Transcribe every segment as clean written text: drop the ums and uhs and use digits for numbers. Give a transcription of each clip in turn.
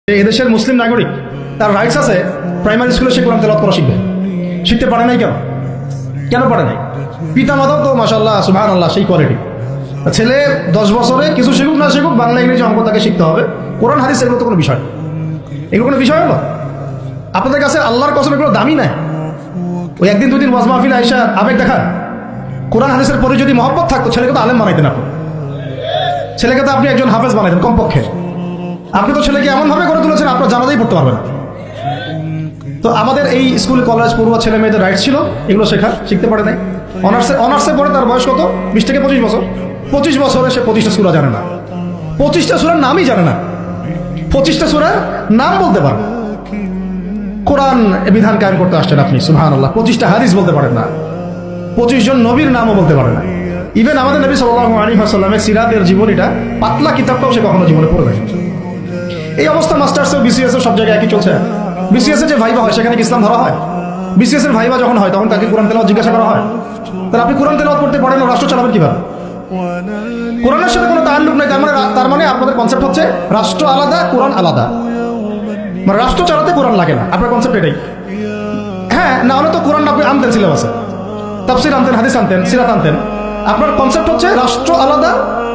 এদেশের মুসলিম নাগরিক তার রাইটস আছে প্রাইমারি স্কুলে সে কোরআন তেলাওয়াত করা শিখবে। শিখতে পারে নাই কেন? কেন পারে নাই? পিতা মাতাও তো মাশাআল্লাহ সুবহানাল্লাহ সেই কোয়ালিটি। ছেলে 10 বছরে কিছু শিখুক না শিখুক বাংলা ইংরেজি অঙ্ক তাকে শিখতে হবে। কোরআন হাদিস এগুলো তো কোনো বিষয়, এগুলো কোনো বিষয় হলো? আপনাদের কাছে আল্লাহর কসম এগুলো দামি নাই। ওই একদিন দুদিন ওয়াজ মাহফিল আইসা আবেগ দেখা, কোরআন হাদিসের পরে যদি মহব্বত থাকতো ছেলেকে তো আলেম বানাইতেন আপনি, ছেলেকে তো আপনি একজন হাফেজ বানাইতেন কমপক্ষে। আপনি তো ছেলেকে এমনভাবে করে তুলেছেন আপনার জানাতেই পড়তে পারবেন। তো আমাদের এই স্কুল কলেজ পড়ুয়া ছেলে মেয়েদের রাইটস ছিল এগুলো শেখা, শিখতে পারে নাই। অনার্সে পড়ে তার বয়স কত? 20 থেকে 25 বছর। 25 বছরে সে 25টা সূরা জানে না, 25টা সূরার নামই জানে না, 25টা সূরার নাম বলতে পারে। কোরআন বিধান কায়েম করতে আসছেন আপনি, সুবহানাল্লাহ। 25টা হাদিস বলতে পারেন না, 25 জন নবীর নামও বলতে পারে না। ইভেন আমাদের নবী সাল্লাল্লাহু আলাইহি ওয়াসাল্লামের সিরাতের জীবনীটা পাতলা কিতাবটাও সে কখনো জীবনে পড়ে নাই। এই অবস্থা মাস্টার্সে বিসিএস সব জায়গায় একই চলছে। বিসিএস যে ভাইবা হয় সেখানে কি ইসলাম ধরা হয়? বিসিএস এর ভাইবা যখন হয় তখন তাকে কোরআন তেলাওয়াত জিজ্ঞাসা করা হয়। তাহলে আপনি কোরআন তেলাওয়াত করতে পারেন না, রাষ্ট্র চালাবেন কিভাবে? কোরআনের সাথে কোনো তাল্লুক নাই। তার মানে আপনাদের কনসেপ্ট হচ্ছে রাষ্ট্র আলাদা, কোরআন আলাদা। মানে রাষ্ট্র চালাতে কোরআন লাগে না, আপনার কনসেপ্ট এটাই। হ্যাঁ, না হলে তো কোরআন আপনি আনতেন সিলেবাসে, তাফসীর আনতেন, হাদিস আনতেন, সিরাত আনতেন। আপনার কনসেপ্ট হচ্ছে রাষ্ট্র আলাদা,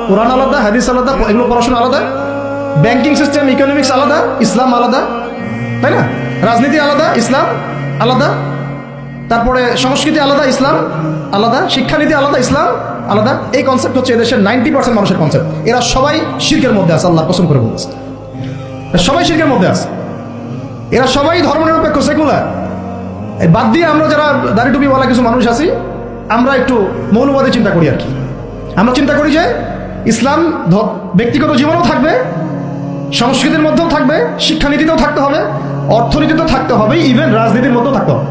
কোরআন আলাদা, হাদিস আলাদা, এগুলো পড়াশোনা আলাদা, ব্যাংকিং সিস্টেম, ইকোনমিক্স আলাদা, ইসলাম আলাদা, তাই না? রাজনীতি আলাদা, ইসলাম আলাদা, তারপরে সংস্কৃতি আলাদা, ইসলাম আলাদা, শিক্ষানীতি আলাদা, ইসলাম আলাদা। এই কনসেপ্ট হচ্ছে এদেশের 90% মানুষের কনসেপ্ট। এরা সবাই শিরকের মধ্যে আছে, আল্লাহ কসম করে বলতেছে সবাই শিরকের মধ্যে আছে। এরা সবাই ধর্মনিরপেক্ষ, সেকুলার। বাদ দিয়ে আমরা যারা দাড়ি টুপিওয়ালা কিছু মানুষ আছি, আমরা একটু মৌলবাদী চিন্তা করি আর কি। আমরা চিন্তা করি যে ইসলাম ব্যক্তিগত জীবনেও থাকবে, সংস্কৃতির মধ্যেও থাকবে, শিক্ষানীতিতেও থাকতে হবে, অর্থনীতিতেও থাকতে হবে, ইভেন রাজনীতির মধ্যেও থাকতে হবে।